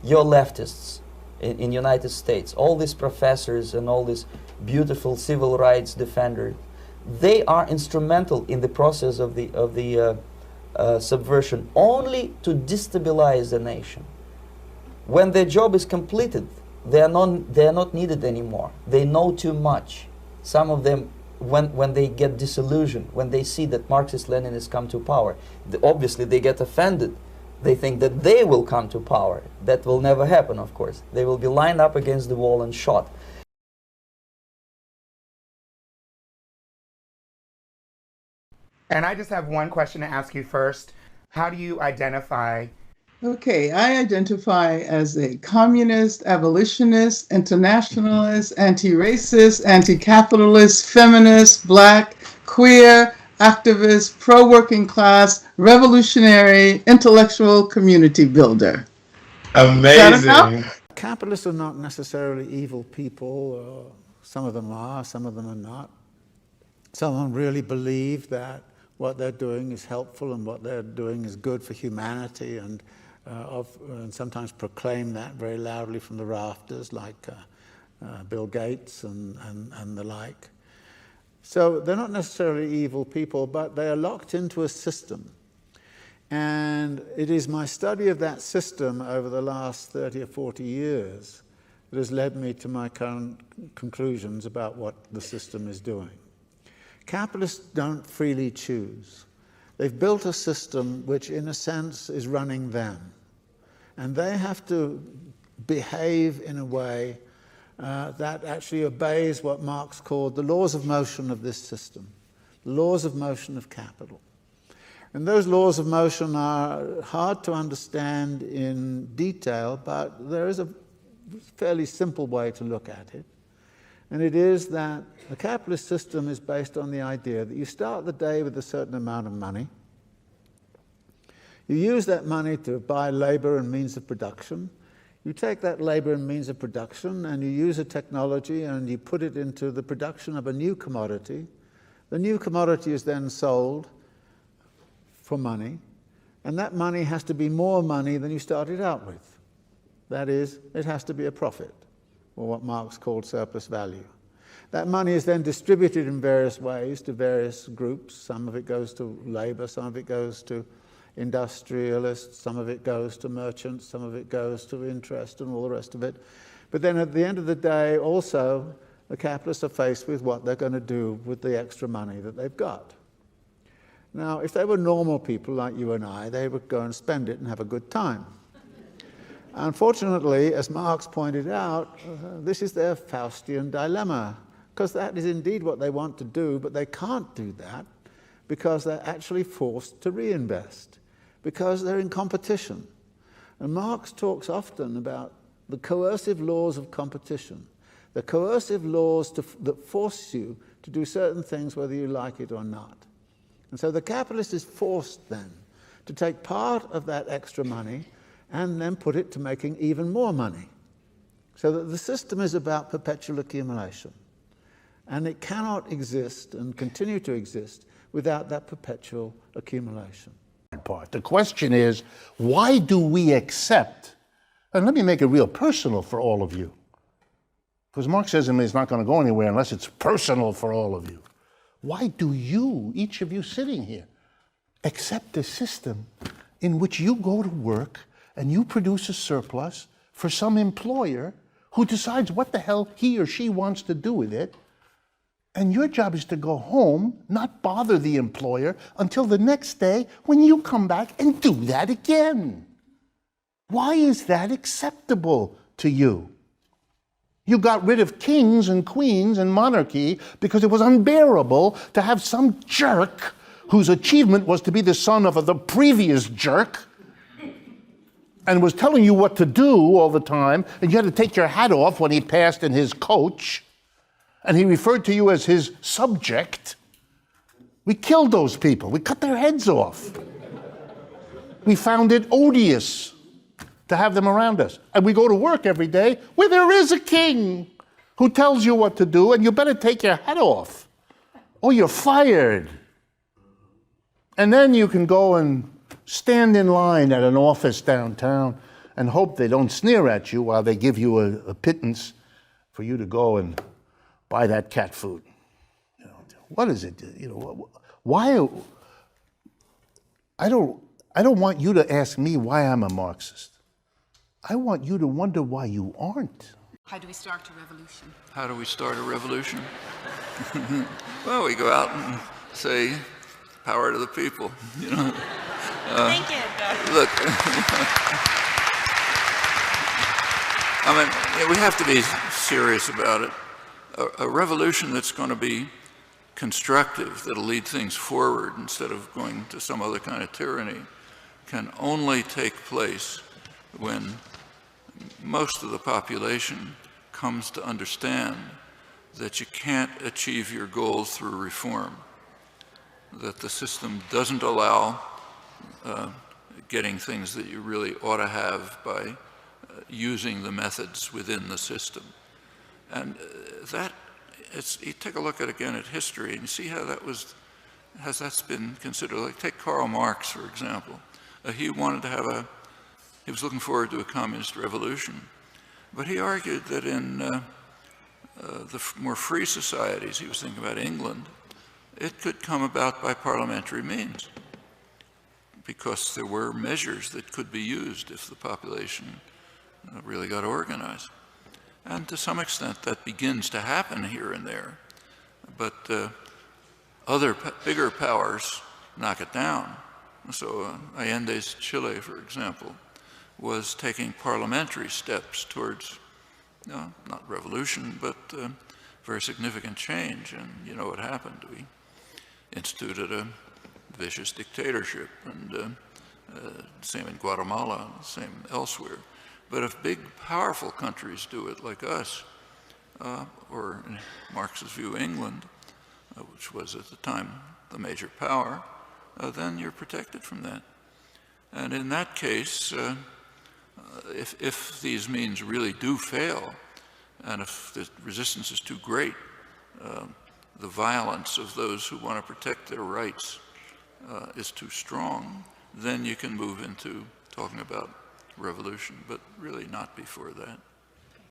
your leftists in United States, all these professors and all these beautiful civil rights defenders, they are instrumental in the process of the subversion only to destabilize the nation. When their job is completed, they are not needed anymore. They know too much. Some of them, when they get disillusioned, when they see that Marxist-Leninists come to power, obviously they get offended. They think that they will come to power. That will never happen, of course. They will be lined up against the wall and shot. And I just have one question to ask you first. How do you identify? Okay, I identify as a communist, abolitionist, internationalist, anti-racist, anti-capitalist, feminist, Black, queer, activist, pro-working class, revolutionary, intellectual community builder. Amazing. Capitalists are not necessarily evil people. Some of them are, some of them are not. Some of them really believe that what they're doing is helpful and what they're doing is good for humanity, and sometimes proclaim that very loudly from the rafters, like Bill Gates and the like. So they're not necessarily evil people, but they are locked into a system. And it is my study of that system over the last 30 or 40 years that has led me to my current conclusions about what the system is doing. Capitalists don't freely choose. They've built a system which, in a sense, is running them. And they have to behave in a way that actually obeys what Marx called the laws of motion of this system, the laws of motion of capital. And those laws of motion are hard to understand in detail, but there is a fairly simple way to look at it. And it is that the capitalist system is based on the idea that you start the day with a certain amount of money. You use that money to buy labor and means of production. You take that labor and means of production and you use a technology and you put it into the production of a new commodity. The new commodity is then sold for money, and that money has to be more money than you started out with. That is, it has to be a profit, or what Marx called surplus value. That money is then distributed in various ways to various groups. Some of it goes to labor, some of it goes to industrialists, some of it goes to merchants, some of it goes to interest and all the rest of it. But then at the end of the day, also, the capitalists are faced with what they're going to do with the extra money that they've got. Now, if they were normal people like you and I, they would go and spend it and have a good time. Unfortunately, as Marx pointed out, this is their Faustian dilemma, because that is indeed what they want to do, but they can't do that because they're actually forced to reinvest, because they're in competition. And Marx talks often about the coercive laws of competition, the coercive laws that force you to do certain things whether you like it or not. And so the capitalist is forced then to take part of that extra money and then put it to making even more money. So that the system is about perpetual accumulation. And it cannot exist and continue to exist without that perpetual accumulation. The question is, why do we accept, and let me make it real personal for all of you, because Marxism is not going to go anywhere unless it's personal for all of you. Why do you, each of you sitting here, accept a system in which you go to work and you produce a surplus for some employer who decides what the hell he or she wants to do with it, and your job is to go home, not bother the employer until the next day when you come back and do that again? Why is that acceptable to you? You got rid of kings and queens and monarchy because it was unbearable to have some jerk whose achievement was to be the son of the previous jerk and was telling you what to do all the time, and you had to take your hat off when he passed in his coach, and he referred to you as his subject. We killed those people. We cut their heads off. We found it odious to have them around us. And we go to work every day where there is a king who tells you what to do, and you better take your hat off or you're fired. And then you can go and stand in line at an office downtown and hope they don't sneer at you while they give you a pittance for you to go and buy that cat food. You know, what is it? You know, why? I don't want you to ask me why I'm a Marxist. I want you to wonder why you aren't. How do we start a revolution? How do we start a revolution? Well, we go out and say, power to the people, you know. Thank you. Look, I mean, yeah, we have to be serious about it. A revolution that's going to be constructive, that'll lead things forward instead of going to some other kind of tyranny, can only take place when most of the population comes to understand that you can't achieve your goals through reform, that the system doesn't allow getting things that you really ought to have by using the methods within the system. And you take a look at again at history and you see how that's been considered. Like take Karl Marx, for example. He wanted to have he was looking forward to a communist revolution, but he argued that in the more free societies, he was thinking about England, it could come about by parliamentary means, because there were measures that could be used if the population really got organized. And to some extent that begins to happen here and there, but other bigger powers knock it down. So Allende's Chile, for example, was taking parliamentary steps towards, not revolution, but very significant change. And you know what happened? We instituted a vicious dictatorship, and same in Guatemala, same elsewhere. But if big, powerful countries do it like us, or in Marx's view, England, which was at the time the major power, then you're protected from that. And in that case, if these means really do fail, and if the resistance is too great, the violence of those who want to protect their rights is too strong, then you can move into talking about revolution, but really not before that.